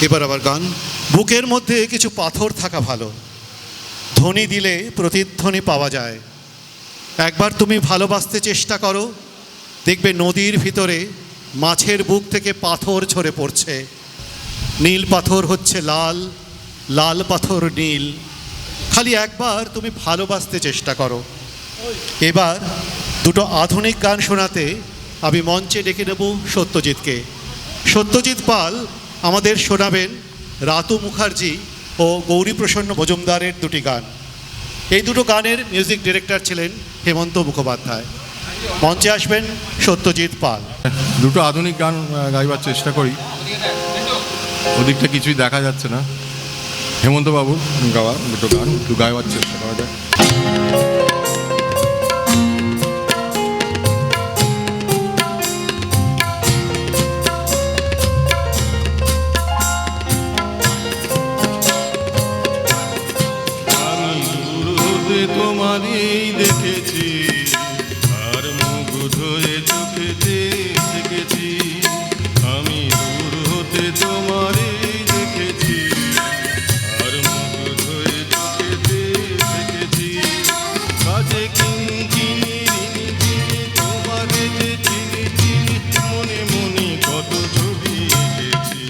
এবার আবার গান। বুকের মধ্যে কিছু পাথর থাকা ভালো, ধ্বনি দিলে প্রতিধ্বনি পাওয়া যায়। একবার তুমি ভালোবাসতে চেষ্টা করো, দেখবে নদীর ভিতরে মাছের বুক থেকে পাথর ঝরে পড়ছে। নীল পাথর হচ্ছে লাল, লাল পাথর নীল। খালি একবার তুমি ভালোবাসতে চেষ্টা করো। এবার দুটো আধুনিক গান শোনাতে আমি মঞ্চে ডেকে নেব সত্যজিৎকে। সত্যজিৎ পাল আমাদের শোনাবেন রাতু মুখার্জি ও গৌরীপ্রসন্ন মজুমদারের দুটি গান। এই দুটো গানের মিউজিক ডিরেক্টর ছিলেন হেমন্ত মুখোপাধ্যায়। মঞ্চে আসবেন সত্যজিৎ পাল। দুটো আধুনিক গান গাইবার চেষ্টা করি, ওদিকটা কিছুই দেখা যাচ্ছে না। হেমন্ত বাবুর গাওয়া দুটো গান একটু গাইবার চেষ্টা করা যায়। তোমারই দেখেছি আর মুগ্ধ হয়ে চোখেতে দেখেছি, আমি দূর হতে তোমারই দেখেছি আর মুগ্ধ হয়ে চোখেতে দেখেছি। কাজে কিনি তোমারে যে চিনি চিনি, মনে মনে কত ছবি এঁকেছি,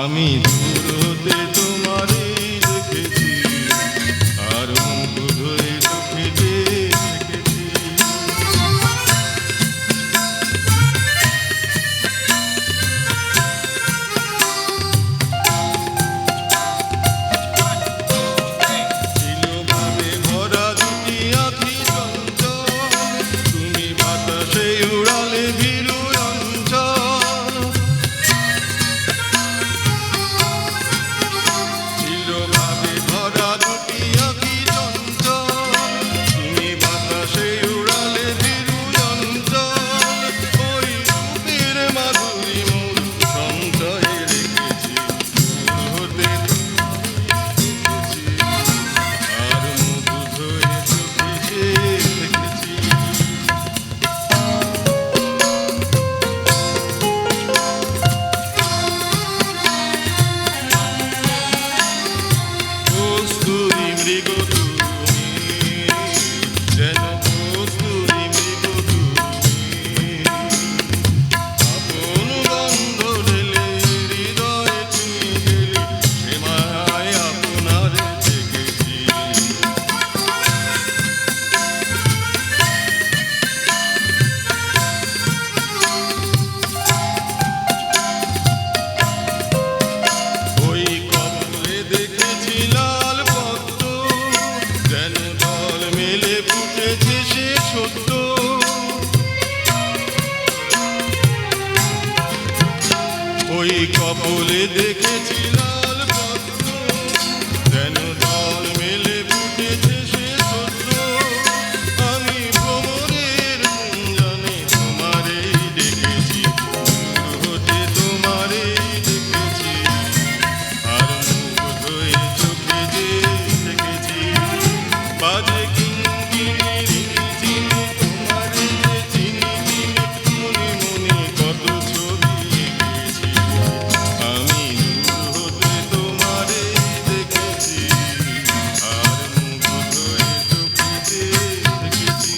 আমি দূর হতে তোমারই দেখেছি আর মুগ্ধ হয়ে চোখেতে দেখেছি। চিরভাবে ভরা দুটি আঁখি চঞ্চল, তুমি বাতাসে উড়ালে ভীরু অঞ্চল। চিরভাবে ভরা দুটি আঁখি চঞ্চল, তুমি বাতাসে উড়ালে ভীরু অঞ্চল। ওই রূপের মাধুরী মোর সঞ্চয়ে রেখেছি, দূর হতে দেখেছি আর মুগ্ধ হয়ে চোখেতে দেখেছি। কস্তুরী মৃগ তুমি, যেন কস্তুরী মৃগ তুমি, আপন গন্ধ ঢেলে হৃদয়ে ছুঁয়ে গেলে, সে মায়ায় আপনারে দেখেছি। ওই কমলে দেখেছি লাল পদ্ম, যেন দল মেলে ফুটেছে সে সত্য। ওই কপলে দেখেছি লাল পদ্ম, যেন দল মেলে ফুটেছে সে সত্য। আমি ভ্রমরের গুঞ্জনে তোমারেই দেখেছি, দূর হতে তোমারেই দেখেছি আর মুগ্ধ হয়ে চোখেতে দেখেছি। বাজে কিঙ্কিণী চিনি তোমারে যে চিনি চিনি, মনে মনে কত ছবি এঁকেছি, আমি দূর হতে তোমারে দেখেছি আর মুগ্ধ হয়ে চোখেতে দেখেছি।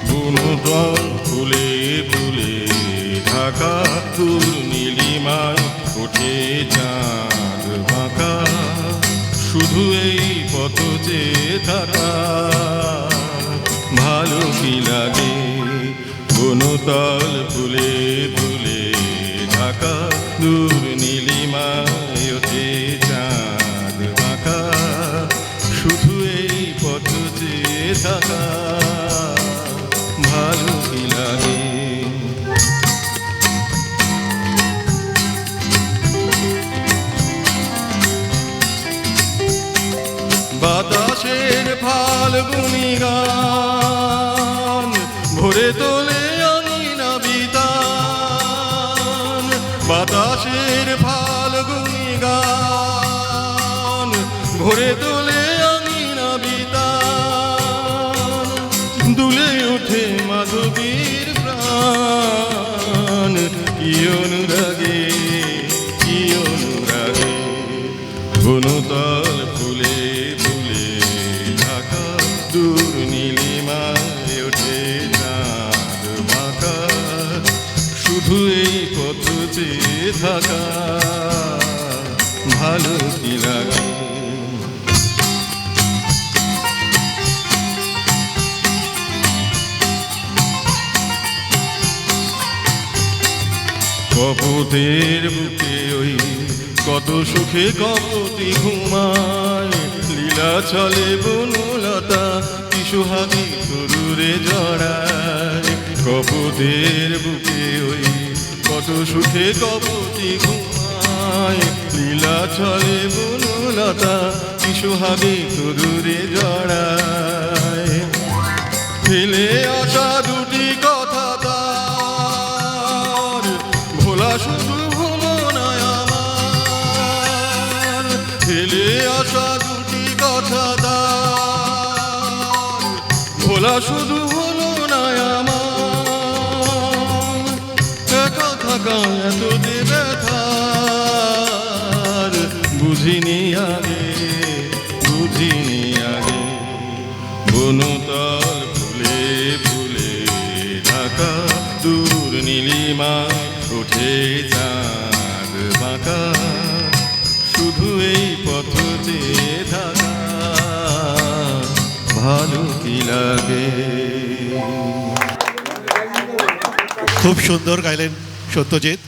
বনদল ফুলে ফুলে ঢাকা, দূর নীলিমায় ওঠে চাঁদ বাঁকা, শুধু এই পথ চেয়ে থাকা ভালো কি লাগে। বনতল ফুলে ফুলে ঢাকা, দূর নীলিমায় ওঠে চাঁদ বাঁকা, শুধু এই পথ চেয়ে থাকা ভালো কি লাগে। বাতাসের ফাল্গুনি গান ভরে তোলে আঙিনা বিতান, বাতাসের ফাল্গুনি গান ভরে তোলে আঙিনা বিতান, দুলে ওঠে মাধবীর প্রাণ। কি অনুরাগে, কি অনুরাগে, বনতল ফুলে ফুলে ঢাকা, দূর নীলিমায় ওঠে চাঁদ বাঁকা, শুধু এই পথ চেয়ে থাকা ভালো কি লাগে। কপোতের বুকে ওই কত সুখে কপতি ঘুমায়, লীলা চলে বনলতা কি সোহাগী তরুরে জড়ায়। কপোতের বুকে ওই কত সুখে কপতি ঘুমায়, লীলা চলে বনলতা কি সোহাগী তরুরে জড়ায়। ফেলে আসা দুটি কথা তার, ভোলা শুধু ভ্রমণায় আমার। ফেলে আসা দুটি কথা তার, ভোলা শুধু ভ্রমণায় আমার। একা থাকা এত যে ব্যথার, বুঝিনি আগে, বুঝিনি আগে। বনতল ফুলে ফুলে ঢাকা, দূর নীলিমায় ওঠে চাঁদ বাঁকা, শুধু এই পথ চেয়ে থাকা ভালো কি লাগে। খুব সুন্দর গাইলেন সত্যজিৎ।